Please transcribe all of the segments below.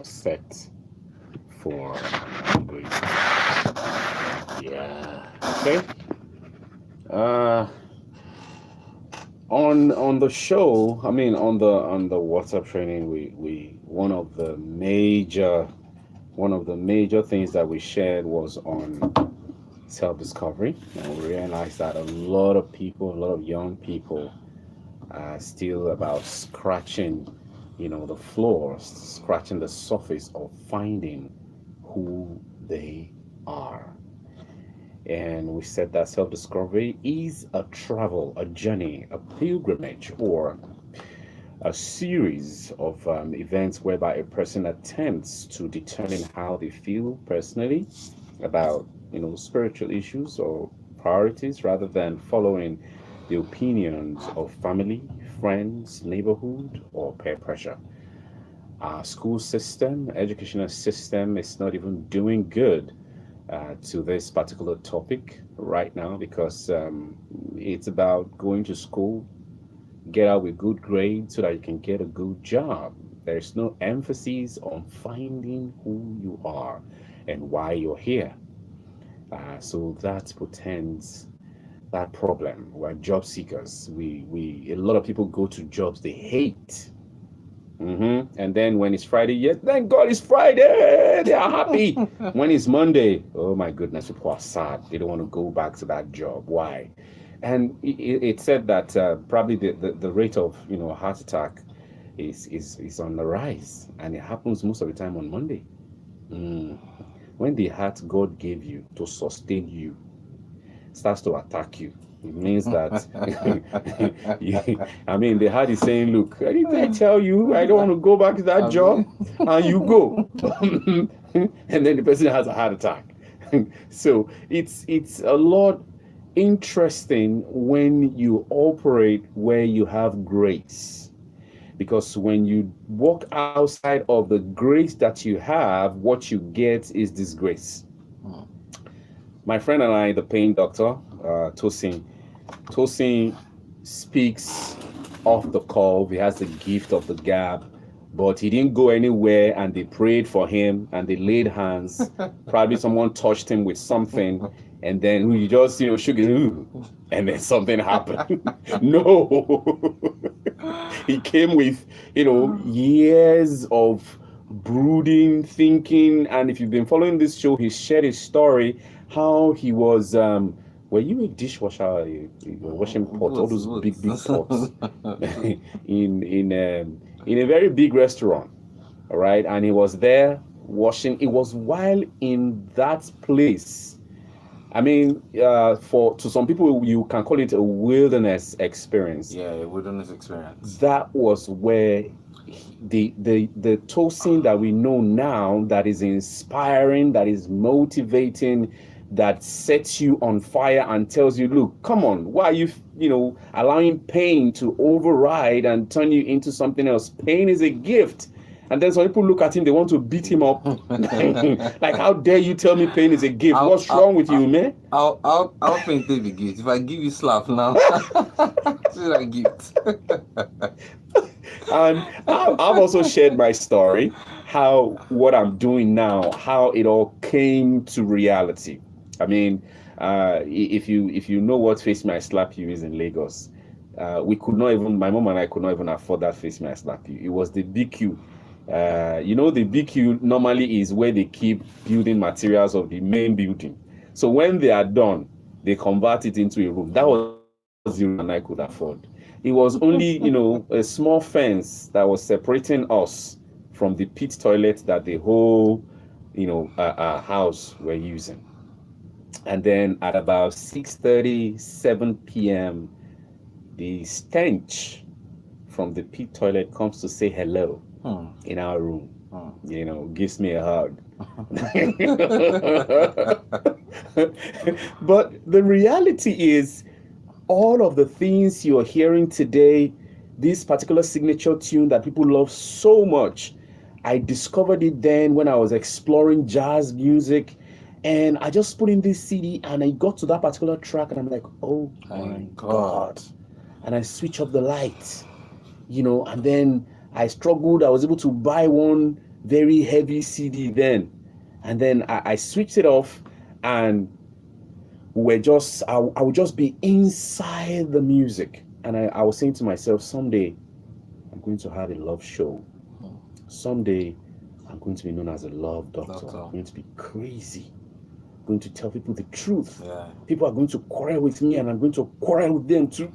set for going. Yeah. Okay. Uh, on the show, I mean, on the WhatsApp training, we one of the major things that we shared was on self-discovery, and we realized that a lot of young people are still about scratching, the floor, scratching the surface of finding who they are. And we said that self discovery is a travel, a journey, a pilgrimage, or a series of events whereby a person attempts to determine how they feel personally about, spiritual issues or priorities rather than following the opinions of family, friends, neighborhood, or peer pressure. Our school system, educational system is not even doing good to this particular topic right now because it's about going to school, get out with good grades so that you can get a good job. There's no emphasis on finding who you are and why you're here. So that portends that problem. We're job seekers. A lot of people go to jobs they hate. And then when it's Friday, yes, thank God it's Friday. They are happy. When it's Monday, oh my goodness, people are sad. They don't want to go back to that job. Why? And it said that probably the rate of heart attack is on the rise, and it happens most of the time on Monday. Mm. When the heart God gave you to sustain you starts to attack you, it means that I mean, the heart is saying, "Look, didn't I tell you I don't want to go back to that job?" And you go, and then the person has a heart attack. So it's a lot interesting when you operate where you have grace, because when you walk outside of the grace that you have, what you get is disgrace. My friend and I, the pain doctor, Tosin speaks off the call. He has the gift of the gab, but he didn't go anywhere, and they prayed for him and they laid hands. Probably someone touched him with something, and then he just shook his, and then something happened. No. He came with years of brooding, thinking. And if you've been following this show, he shared his story how he was were you a dishwasher, washing pots, all those big pots in a very big restaurant, all right? And he was there washing. It was while in that place. I mean, to some people, you can call it a wilderness experience. Yeah, a wilderness experience. That was where the Tosin that we know now, that is inspiring, that is motivating, that sets you on fire and tells you, look, come on, why are you allowing pain to override and turn you into something else? Pain is a gift. And then some people look at him, they want to beat him up. Like, how dare you tell me pain is a gift? What's wrong with you, man? I'll paint it a gift. If I give you slap now, it's a gift. And I've also shared my story, how what I'm doing now, how it all came to reality. I mean, if you know what Face Me I Slap You is in Lagos, we could not even, my mom and I could not even afford that Face Me I Slap You. It was the BQ. The BQ normally is where they keep building materials of the main building. So when they are done, they convert it into a room. That was the room I could afford. It was only, a small fence that was separating us from the pit toilet that the whole, house were using. And then at about 6:30, 7 p.m., the stench from the pit toilet comes to say hello in our room. Gives me a hug. But the reality is, all of the things you're hearing today, this particular signature tune that people love so much, I discovered it then when I was exploring jazz music. And I just put in this CD and I got to that particular track and I'm like, oh my God. And I switch up the lights, and then I struggled. I was able to buy one very heavy CD then. And then I switched it off, and I would just be inside the music. And I was saying to myself, someday I'm going to have a love show. Someday I'm going to be known as a love doctor. I'm going to be crazy. I'm going to tell people the truth. Yeah. People are going to quarrel with me, and I'm going to quarrel with them too.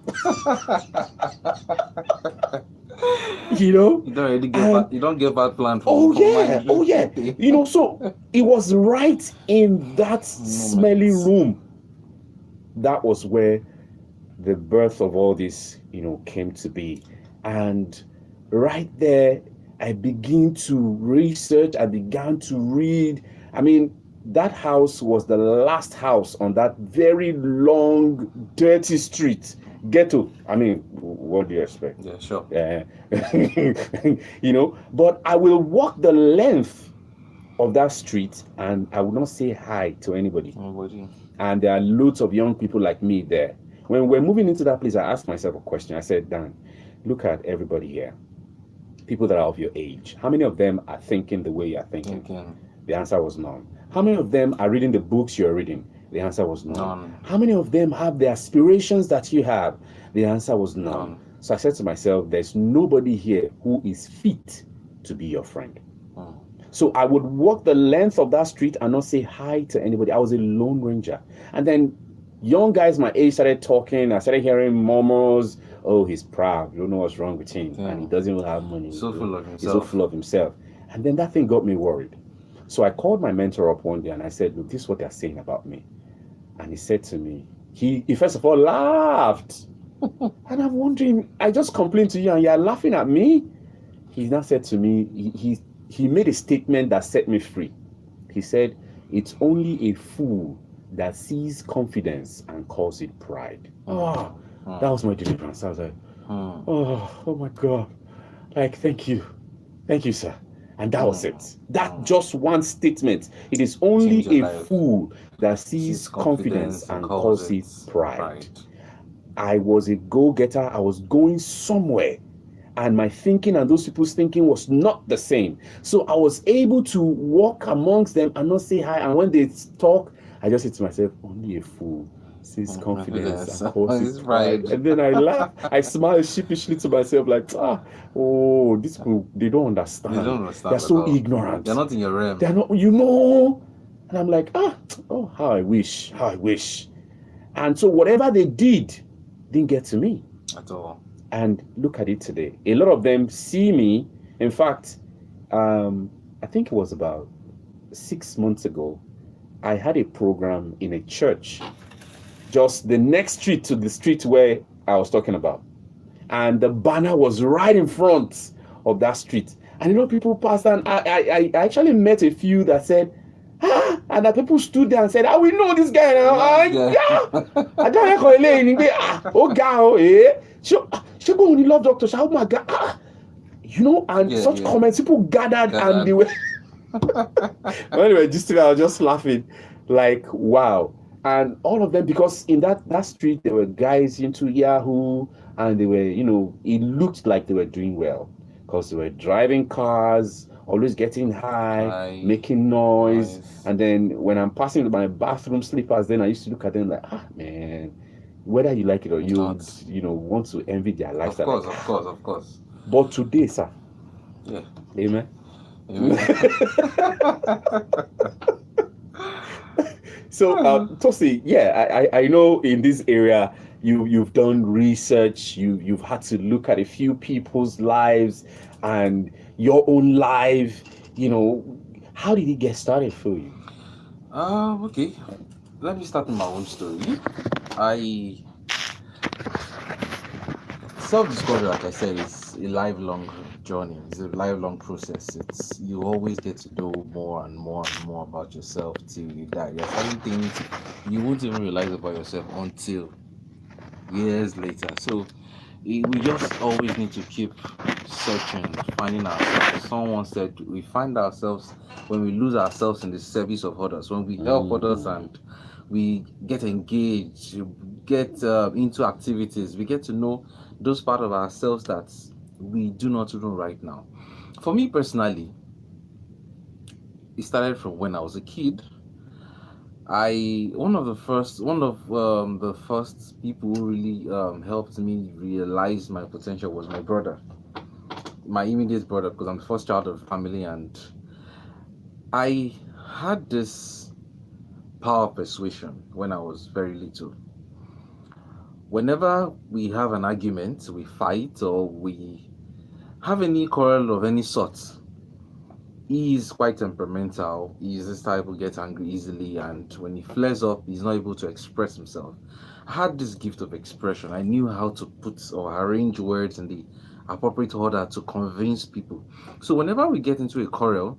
You know? You don't get bad plan for Oh yeah. You know, so it was right in that smelly room. That was where the birth of all this, you know, came to be. And right there, I began to research, I began to read. I mean, that house was the last house on that very long, dirty street. Ghetto. I mean, what do you expect? Yeah, sure. You know, but I will walk the length of that street and I will not say hi to anybody. And there are loads of young people like me there. When we're moving into that place, I asked myself a question. I said, Dan, look at everybody here. People that are of your age. How many of them are thinking the way you're thinking? The answer was none. How many of them are reading the books you're reading? The answer was none. How many of them have the aspirations that you have? The answer was none. So I said to myself, there's nobody here who is fit to be your friend. So I would walk the length of that street and not say hi to anybody. I was a lone ranger. And then young guys my age started talking. I started hearing murmurs. Oh, he's proud. You don't know what's wrong with him. And he doesn't even have money. So full of himself. He's so full of himself. And then that thing got me worried. So I called my mentor up one day and I said, look, this is what they're saying about me. And he said to me, he first of all laughed. And I'm wondering, I just complained to you and you're laughing at me? He now said to me, he made a statement that set me free. He said, it's only a fool that sees confidence and calls it pride. That was my deliverance. I was like, oh my God. Like, thank you. Thank you, sir. And that was it. That just one statement. It is only a fool that sees confidence and calls it pride. I was a go-getter. I was going somewhere. And my thinking and those people's thinking was not the same. So I was able to walk amongst them and not say hi. And when they talk, I just said to myself, only a fool sees confidence and calls it pride. And then I laugh. I smile sheepishly to myself like, these people, they don't understand. They're so ignorant. They're not in your realm. They're not, you know. And I'm like, how I wish. And so whatever they did didn't get to me. At all. And look at it today. A lot of them see me. In fact, I think it was about 6 months ago, I had a program in a church, just the next street to the street where I was talking about. And the banner was right in front of that street. And you know, people passed, and I actually met a few that said, and the people stood there and said, we know this guy now. I don't know only love doctor. Oh my God. You know, and such comments, people gathered and they were anyway, I was just laughing, like, wow. And all of them, because in that street there were guys into Yahoo, and they were, you know, it looked like they were doing well because they were driving cars, always getting high, making noise. And then when I'm passing with my bathroom slippers, then I used to look at them like, man, whether you like it or you know, want to envy their lifestyle. Of course. But today, sir, amen. So, Tosi, I know in this area you've done research. You've had to look at a few people's lives and your own life. You know, how did it get started for you? Okay. Let me start with my own story. Self-discovery, like I said, is a lifelong journey. It's a lifelong process. You always get to know more and more and more about yourself till you die. There's certain things you won't even realize about yourself until years later. So we just always need to keep searching, finding ourselves. Someone said we find ourselves when we lose ourselves in the service of others, when we help others and we get engaged, get into activities, we get to know those parts of ourselves that we do not know right now. For me personally, it started from when I was a kid. One of the first people who really helped me realize my potential was my brother, my immediate brother, because I'm the first child of the family, and I had this power of persuasion when I was very little. Whenever we have an argument, we fight, or we have any quarrel of any sort, he is quite temperamental. He's this type who gets angry easily, and when he flares up, he's not able to express himself. I had this gift of expression. I knew how to put or arrange words in the appropriate order to convince people. So whenever we get into a quarrel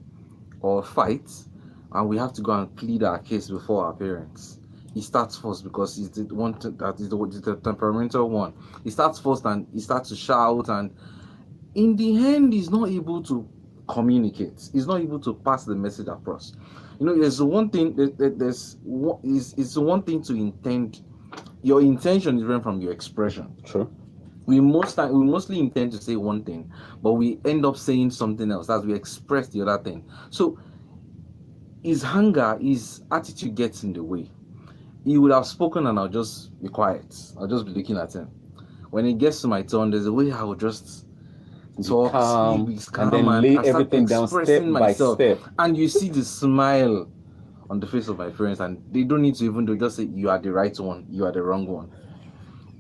or a fight, and we have to go and plead our case before our parents, he starts first because he's the one that is the temperamental one. He starts first and he starts to shout, and in the end he's not able to communicate, he's not able to pass the message across. There's one thing it's one thing to intend. Your intention is different from your expression. True. We mostly intend to say one thing, but we end up saying something else as we express the other thing. So his anger, his attitude gets in the way. He would have spoken and I'll just be quiet, I'll just be looking at him. When it gets to my turn, there's a way I would just talk, Calm, speak, and then lay everything down step by step. And you see the smile on the face of my parents, and they don't need to even do, just say, you are the right one, you are the wrong one.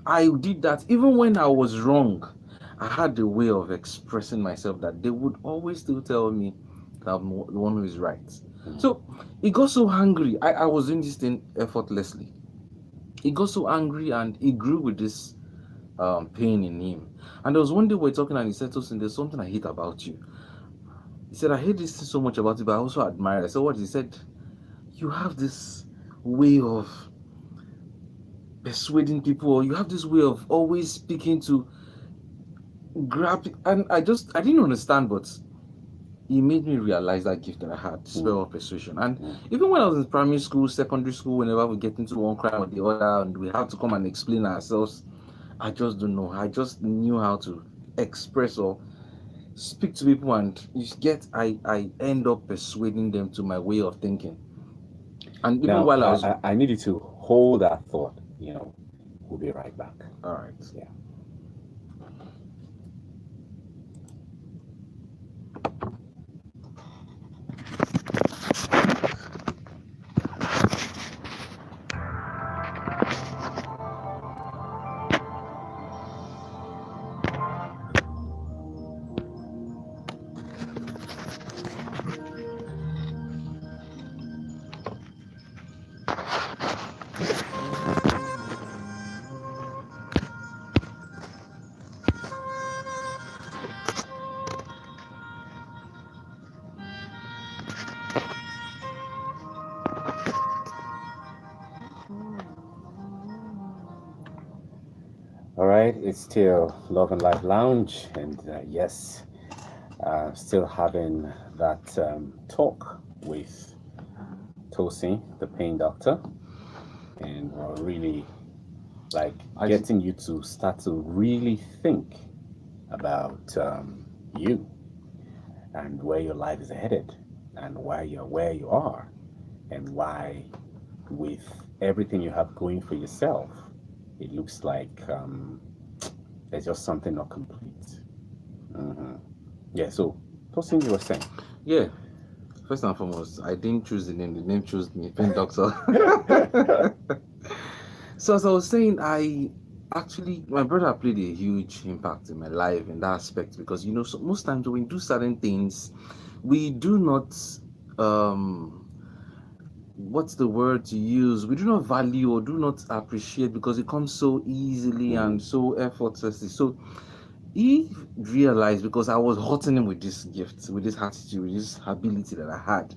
I did that even when I was wrong. I had a way of expressing myself that they would always still tell me that I'm the one who is right. So he got so angry. I was doing this thing effortlessly. He got so angry and he grew with this pain in him. And there was one day we were talking and he said, Tosin, there's something I hate about you. He said, I hate this thing so much about you, but I also admire it. I said, what? He said, you have this way of persuading people, or you have this way of always speaking to grab. And I didn't understand, but he made me realize that gift that I had, spell of persuasion. And even when I was in primary school, secondary school, whenever we get into one crime or the other and we have to come and explain ourselves, I just don't know. I just knew how to express or speak to people, and I end up persuading them to my way of thinking. And even Now, while I was I need you to hold that thought. We'll be right back. all right. Yeah. All right, it's still Love and Life Lounge, and yes, still having that talk with Tosin, the pain doctor, and we're really getting you to start to really think about you and where your life is headed, and why you're where you are, and why, with everything you have going for yourself, it looks like there's just something not complete. Yeah, so Tosin, you were saying? Yeah. First and foremost, I didn't choose the name chose me, pain doctor. So as I was saying, my brother played a huge impact in my life in that aspect, because so most times when we do certain things, we do not what's the word to use? We do not value or do not appreciate, because it comes so easily and so effortlessly. So he realized, because I was hurting him with this gift, with this attitude, with this ability that I had,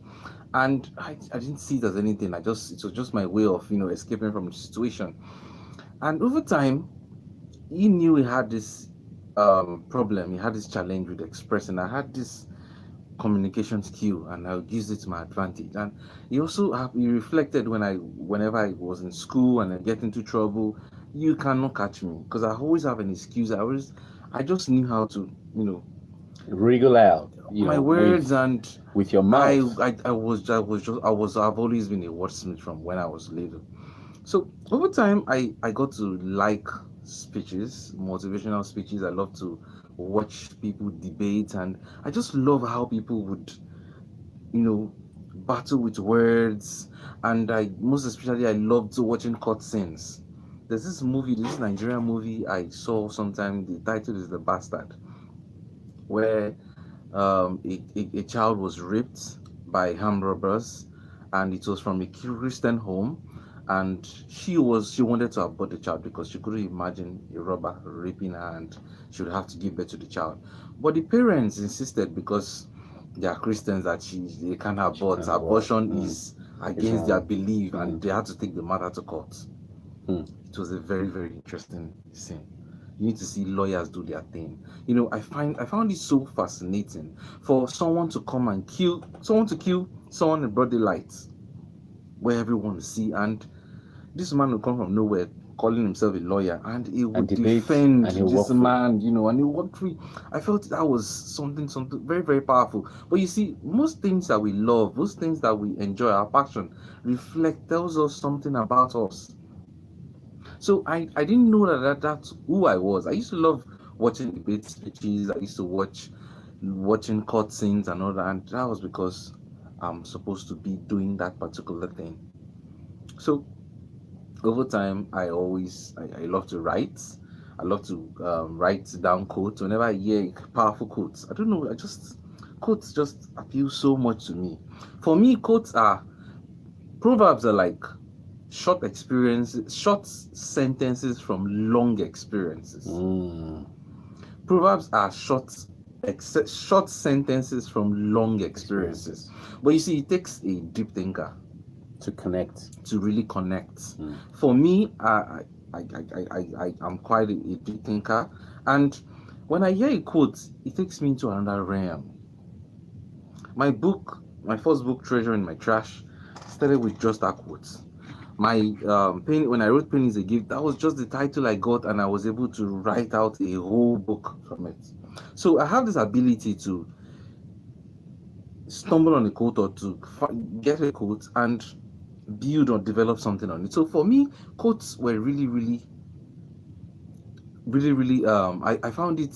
and I didn't see it as anything. It was just my way of escaping from the situation. And over time, he knew he had this problem. He had this challenge with expressing. I had this communication skill, and I used it to my advantage. And he also he reflected whenever I was in school and I get into trouble, you cannot catch me, because I always have an excuse. I just knew how to wriggle out. you my know, words, and with your mouth. I've always been a wordsmith from when I was little. So over time, I got to like speeches, motivational speeches. I love to watch people debate, and I just love how people would, you know, battle with words. And I most especially I loved watching cutscenes. There's this Nigerian movie I saw sometime. The title is The Bastard, where a child was raped by armed robbers, and it was from a Christian home. And she wanted to abort the child because she couldn't imagine a robber raping her, and she would have to give birth to the child. But the parents insisted, because they are Christians, that they can't abort. can't abort. Abortion is against their wrong. belief, and they had to take the matter to court. Hmm. It was a very, very interesting scene. You need to see lawyers do their thing. I found it so fascinating for someone to come and kill someone in broad daylight, where everyone will see, and this man will come from nowhere calling himself a lawyer, and he would debate, defend and he'll this walk free. man, and he walked free. I felt that was something very, very powerful. But you see, most things that we love, most things that we enjoy, our passion, tells us something about us. So I didn't know that's who I was. I used to love watching debate speeches. I used to watching cutscenes and all that, and that was because I'm supposed to be doing that particular thing. So over time, I love to write. I love to write down quotes whenever I hear powerful quotes. I don't know. Quotes just appeal so much to me. For me, proverbs are like short sentences from long experiences. Proverbs are short sentences from long experiences. But you see, it takes a deep thinker to really connect. For me, I'm quite a deep thinker, and when I hear a quote, it takes me into another realm. My first book, Treasure in My Trash, started with just that quote. My when I wrote Pain is a Gift, that was just the title I got, and I was able to write out a whole book from it. So I have this ability to stumble on a quote, or to get a quote and build or develop something on it. So for me, quotes were really, really, really, really, I found it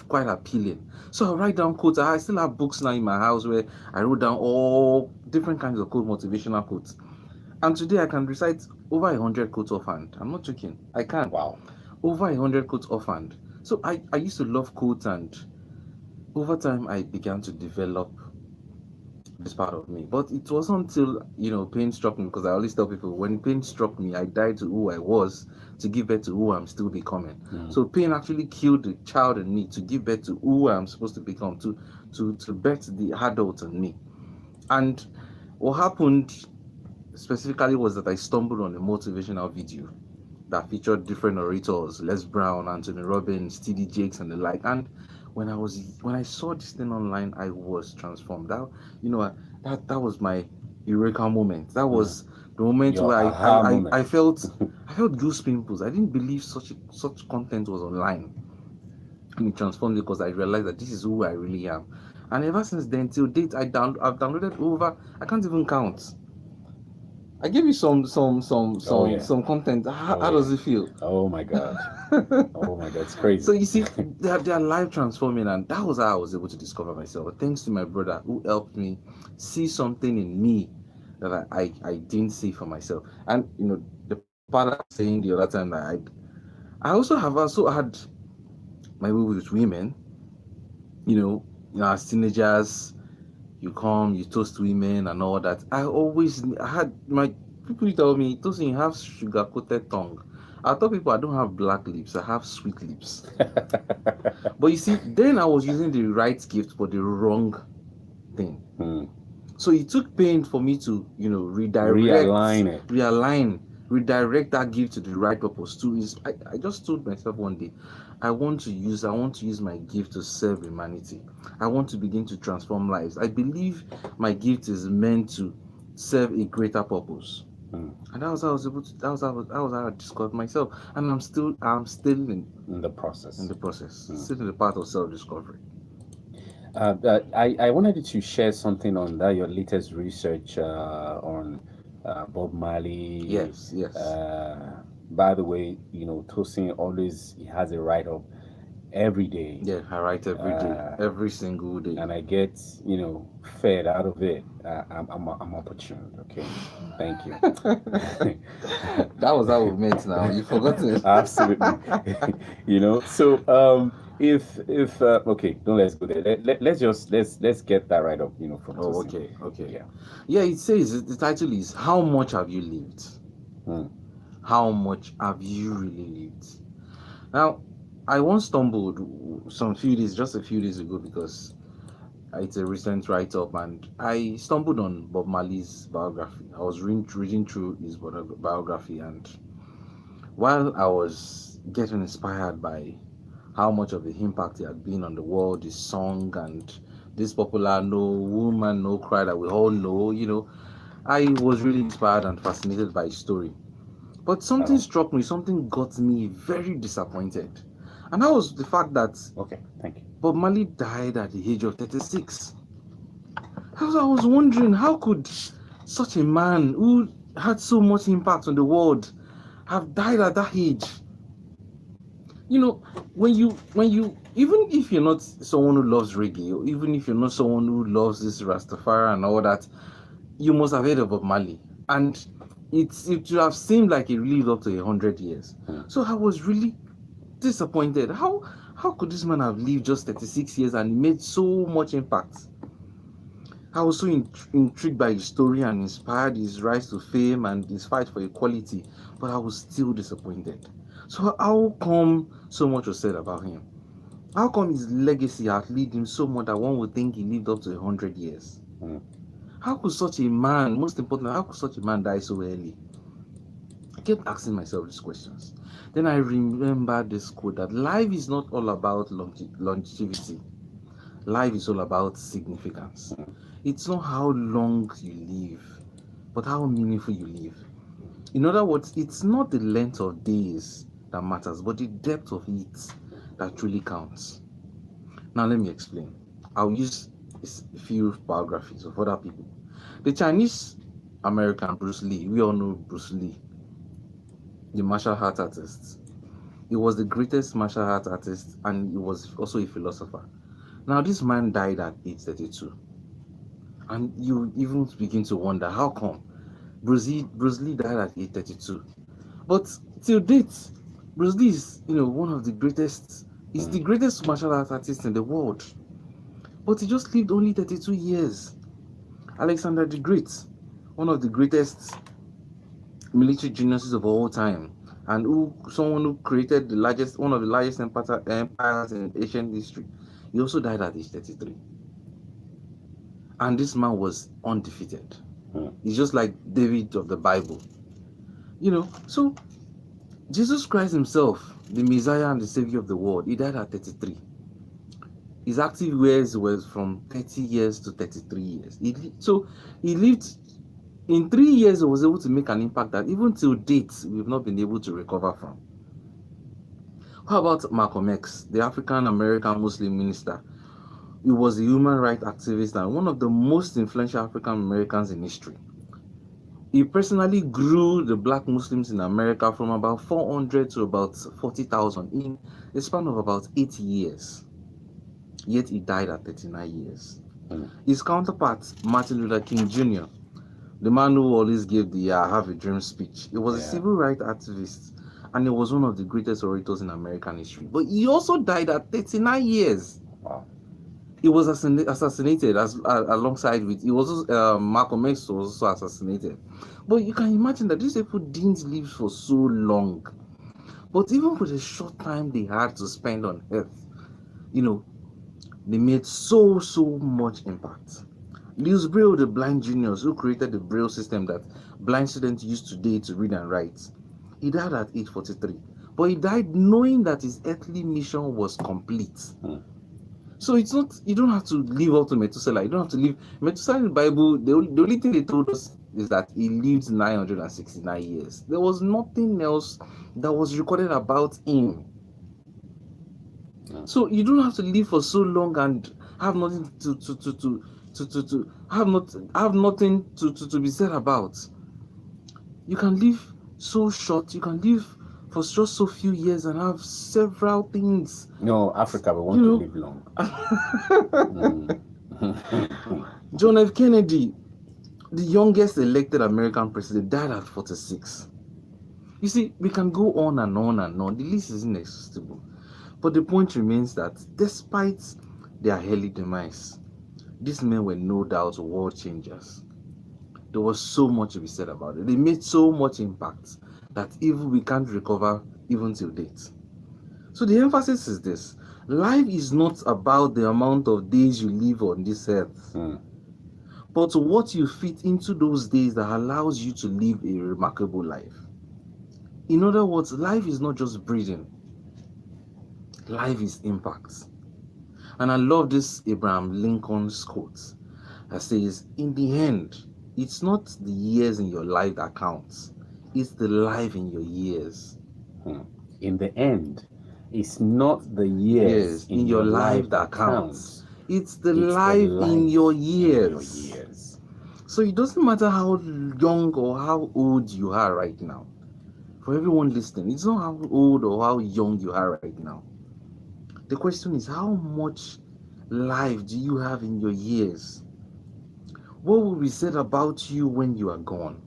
quite appealing. So I write down quotes. I still have books now in my house where I wrote down all different kinds of motivational quotes. And today I can recite over 100 quotes offhand. I'm not joking. I can. Wow. Over 100 quotes offhand. So I used to love quotes, and over time I began to develop this part of me. But it wasn't until pain struck me, because I always tell people, when pain struck me, I died to who I was to give birth to who I'm still becoming. So pain actually killed the child in me to give birth to who I'm supposed to become, to birth the adult in me. And what happened specifically was that I stumbled on a motivational video that featured different orators: Les Brown, Anthony Robbins, T.D. Jakes, and the like. And when I saw this thing online, I was transformed. That was my eureka moment. That was the moment where I felt goose pimples. I didn't believe such content was online. And it transformed me, because I realized that this is who I really am. And ever since then till date, I've downloaded over, I can't even count. I gave you some content. How does it feel? Oh my God. Oh my God, it's crazy. So you see, they are life transforming, and that was how I was able to discover myself. Thanks to my brother, who helped me see something in me that I didn't see for myself. And the part I was saying the other time, that I also had my way with women. As teenagers, you come, you toast women and all that. I had my people tell me, Tosin, you have sugar coated tongue. I tell people I don't have black lips, I have sweet lips. But you see, then I was using the right gift for the wrong thing. So it took pain for me to redirect that gift to the right purpose. I just told myself one day, I want to use my gift to serve humanity. I want to begin to transform lives. I believe my gift is meant to serve a greater purpose. And that was how I was able to. That was how I discovered myself. And I'm still in the process. Still in the path of self-discovery. I wanted you to share something on that, your latest research on Bob Marley. Yes, yes. By the way, Tosin always he has a write up every day, Yeah, I write every day, uh, every single day. and I get fed out of it. I'm opportune. Okay, thank you. That was how we met now. You forgotten? Absolutely. So if okay, don't let's go there. Let's just let's get that right up, from Oh, Tosin. okay, okay. Yeah. Yeah, it says the title is How Much Have You Lived? Hmm. How much have you really lived? Now, I once stumbled just a few days ago, because it's a recent write up, and I stumbled on Bob Marley's biography. I was reading through his biography, and while I was getting inspired by how much of the impact he had been on the world, his song, and this popular No Woman, No Cry that we all know, I was really inspired and fascinated by his story. But something Oh, struck me, something got me very disappointed. And that was the fact that okay. Thank you. Bob Marley died at the age of 36. I was wondering, how could such a man who had so much impact on the world have died at that age? When you even if you're not someone who loves reggae, or even if you're not someone who loves this Rastafari and all that, you must have heard of Bob Marley. And it would have seemed like he lived up to 100 years. Hmm. So I was really disappointed. How could this man have lived just 36 years and made so much impact? I was so intrigued by his story and inspired his rise to fame and his fight for equality, but I was still disappointed. So how come so much was said about him? How come his legacy outlived him so much that one would think he lived up to 100 years? Hmm. How could such a man, most importantly, how could such a man die so early? I kept asking myself these questions. Then I remembered this quote that life is not all about longevity. Life is all about significance. Hmm. It's not how long you live, but how meaningful you live. In other words, it's not the length of days that matters, but the depth of it that truly counts. Now, let me explain. I'll use a few biographies of other people. The Chinese American Bruce Lee, we all know Bruce Lee, the martial arts artist. He was the greatest martial arts artist, and he was also a philosopher. Now, this man died at age 32. And you even begin to wonder, how come Bruce Lee died at age 32? But till date, Bruce Lee is, one of the greatest, he's the greatest martial arts artist in the world. But he just lived only 32 years. Alexander the Great, one of the greatest military geniuses of all time, and someone who created one of the largest empires in ancient history. He also died at age 33. And this man was undefeated. Hmm. He's just like David of the Bible. So Jesus Christ himself, the Messiah and the Savior of the world, he died at 33. His active years was from 30 years to 33 years. So he lived, in 3 years, he was able to make an impact that even till date, we've not been able to recover from. How about Malcolm X, the African American Muslim minister? He was a human rights activist and one of the most influential African Americans in history. He personally grew the black Muslims in America from about 400 to about 40,000 in a span of about 8 years. Yet he died at 39 years. His counterpart, Martin Luther King Jr., the man who always gave the I Have a Dream speech, he was a civil rights activist and he was one of the greatest orators in American history. But he also died at 39 years. Wow. He was assassinated alongside with, Malcolm X was also assassinated. But you can imagine that these people didn't live for so long. But even for the short time they had to spend on earth, they made so much impact. Lewis Braille, the blind genius who created the Braille system that blind students use today to read and write, he died at age 43. But he died knowing that his earthly mission was complete. So it's not, you don't have to live up to Methuselah. You don't have to live. Methuselah in the Bible, the only thing they told us is that he lived 969 years. There was nothing else that was recorded about him. So you don't have to live for so long and have nothing to have nothing to be said about. You can live so short, you can live for just so few years and have several things. No, Africa, we want to live long. John F. Kennedy, the youngest elected American president, died at 46. You see, we can go on and on and on. The list is inexhaustible. But the point remains that despite their early demise, these men were no doubt world changers. There was so much to be said about it. They made so much impact that even we can't recover even till date. So the emphasis is this: life is not about the amount of days you live on this earth, but what you fit into those days that allows you to live a remarkable life. In other words, life is not just breathing. Life is impact. And I love this Abraham Lincoln's quote that says, in the end, it's not the years in your life that counts. It's the life in your years. In the end, it's not the years in your life that counts. It's the life in your years. So it doesn't matter how young or how old you are right now. For everyone listening, it's not how old or how young you are right now. The question is, how much life do you have in your years? What will be said about you when you are gone?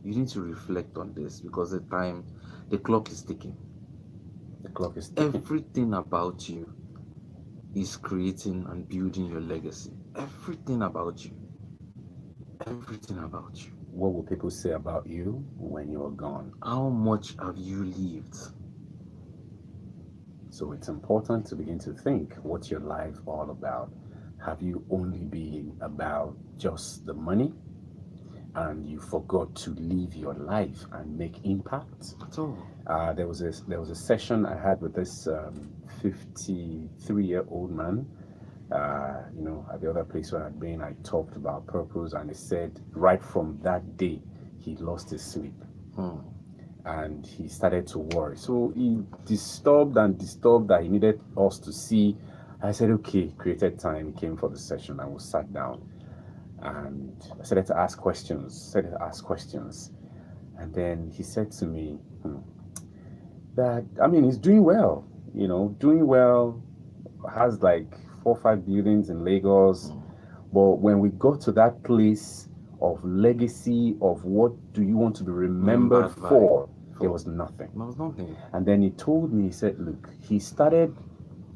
You need to reflect on this because the clock is ticking. The clock is ticking. Everything about you is creating and building your legacy. Everything about you. Everything about you. What will people say about you when you are gone? How much have you lived? So it's important to begin to think, what's your life all about? Have you only been about just the money and you forgot to live your life and make impact? At all. There was a session I had with this 53-year-old man. At the other place where I'd been, I talked about purpose, and he said right from that day he lost his sleep. And he started to worry. So he disturbed that he needed us to see. I said, okay, created time. He came for the session and we sat down. And I started to ask questions. And then he said to me that, he's doing well. Doing well, has like 4 or 5 buildings in Lagos. But when we got to that place of legacy, of what do you want to be remembered for, there was nothing. And then he told me, he said, look, he started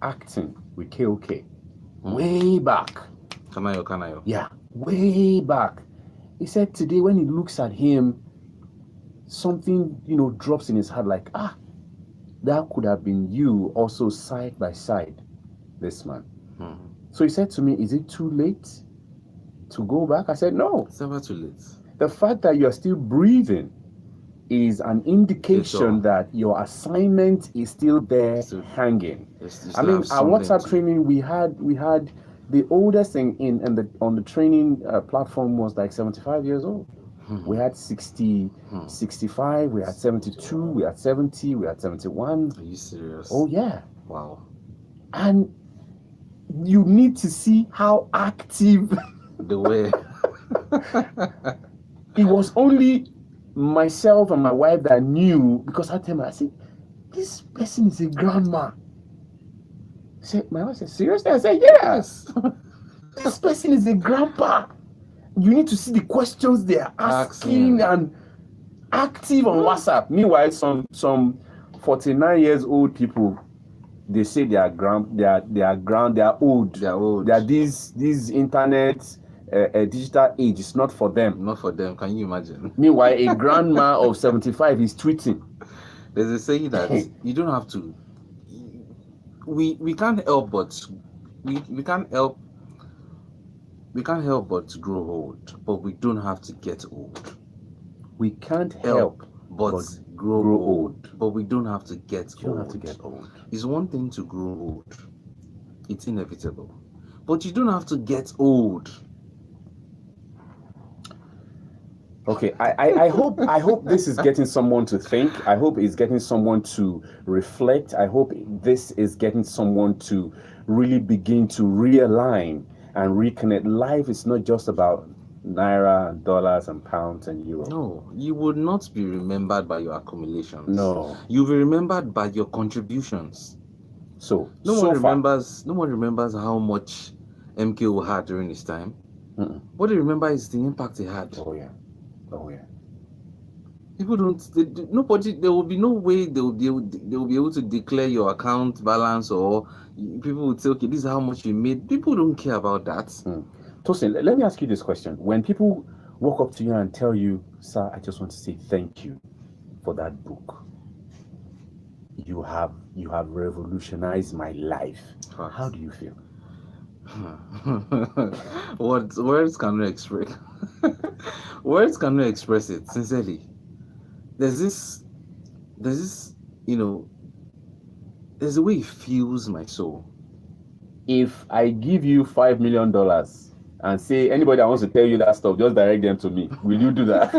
acting with KOK way back. Kanayo. Yeah, way back. He said today when he looks at him, something, drops in his heart like, that could have been you also side by side, this man. So he said to me, is it too late to go back? I said, no. It's never too late. The fact that you're still breathing is an indication that your assignment is still there, hanging. Our WhatsApp training, we had the oldest thing on the training platform was like 75 years old. We had 60, 65, we had 72, we had 70, we had 71. Are you serious? Oh yeah. Wow. And you need to see how active the way. It was only myself and my wife that knew, because I tell her, I said, this person is a grandma. My wife said, seriously? I said, yes. This person is a grandpa. You need to see the questions they are asking and active on WhatsApp. Meanwhile, some 49 years old people, they say they are old. They are these internet digital age. It's not for them. Not for them. Can you imagine? Meanwhile, a grandma of 75 is tweeting. There's a saying that you don't have to. We can't help but we can't help but grow old, but we don't have to get old. We can't help but grow old, but we don't have to get old. You don't have to get old. It's one thing to grow old. It's inevitable. But you don't have to get old. Okay, I hope this is getting someone to think. I hope it's getting someone to reflect. I hope this is getting someone to really begin to realign and reconnect. Life is not just about naira and dollars and pounds and euros. No, you would not be remembered by your accumulations. No. You'll be remembered by your contributions. So No so one far, remembers how much MKO had during his time. Mm-mm. What they remember is the impact he had. Oh yeah, oh yeah. People nobody. There will be no way they will be able to declare your account balance, or people would say, okay, this is how much you made. People don't care about that. Tosin, let me ask you this question. When people walk up to you and tell you, sir, I just want to say thank you for that book. You have revolutionized my life. Facts. How do you feel? What words cannot express? Words cannot express it. Sincerely, there's this, there's a way it feels my soul. If I give you $5 million and say anybody that wants to tell you that stuff, just direct them to me, will you do that?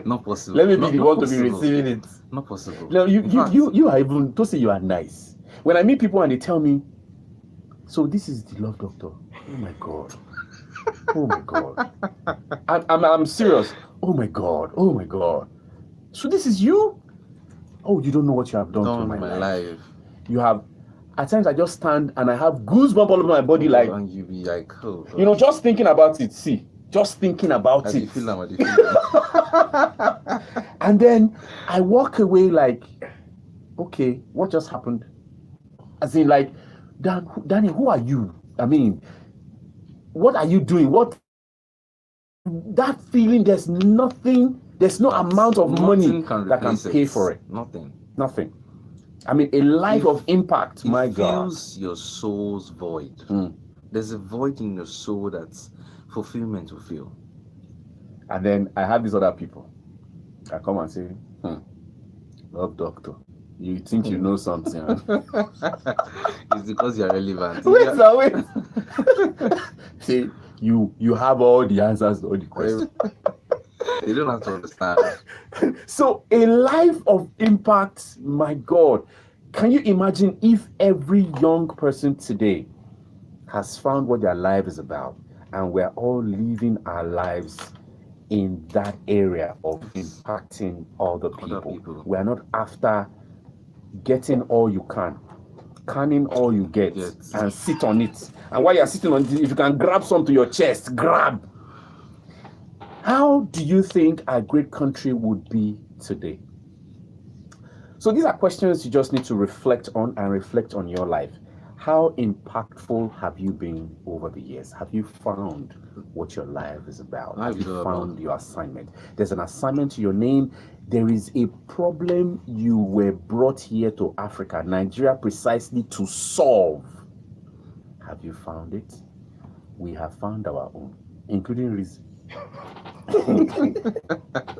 Not possible. Let me Not be the one to be possible. receiving it. Not possible. No, In fact, you are even to say you are nice. When I meet people and they tell me, so this is the love doctor. Oh my god. Oh my god. I'm serious. Oh my god. Oh my god. So this is you? Oh, you don't know what you have done to my life. You have. At times I just stand and I have goosebumps all over my body, like, and you be like, oh, you know, just thinking about it. See, just thinking about it. And then I walk away like, okay, what just happened? As in, like, Danny, who are you? I mean, what are you doing? What that feeling? There's no amount of money that can pay for it. Nothing. I mean, a life of impact. My God, fills your soul's void. There's a void in your soul that's fulfillment will fill. And then I have these other people that come and say, love doctor, you think you know something? It's because you're relevant. Wait. See, you have all the answers to all the questions. You don't have to understand. So a life of impact, my God. Can you imagine if every young person today has found what their life is about, and we're all living our lives in that area of impacting other people. We are not after getting all you can, canning all you get, and sit on it. And while you're sitting on it, if you can grab some to your chest, grab. How do you think a great country would be today? So these are questions you just need to reflect on and reflect on your life. How impactful have you been over the years? Have you found what your life is about? Have you found your assignment? There's an assignment to your name. There is a problem you were brought here to Africa, Nigeria, precisely to solve. Have you found it? We have found our own, including reason.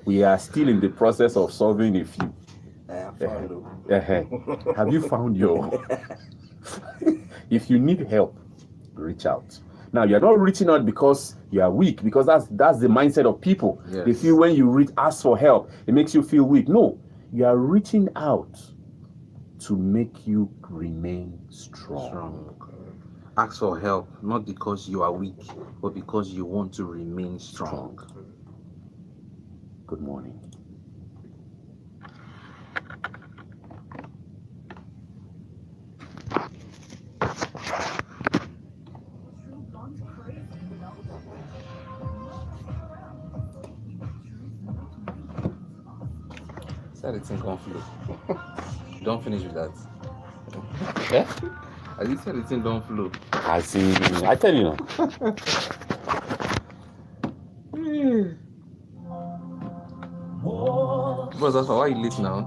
We are still in the process of solving a few. Have you found your? If you need help, reach out. Now, you're not reaching out because you are weak, because that's the mindset of people. Yes. They feel when you ask for help, it makes you feel weak. No, you are reaching out to make you remain strong. Ask for help, not because you are weak, but because you want to remain strong. Good morning. Said it's in conflict. Don't finish with that. Yeah? As you said, it's in don't flow. I tell you now. What's that for? Why are you late now?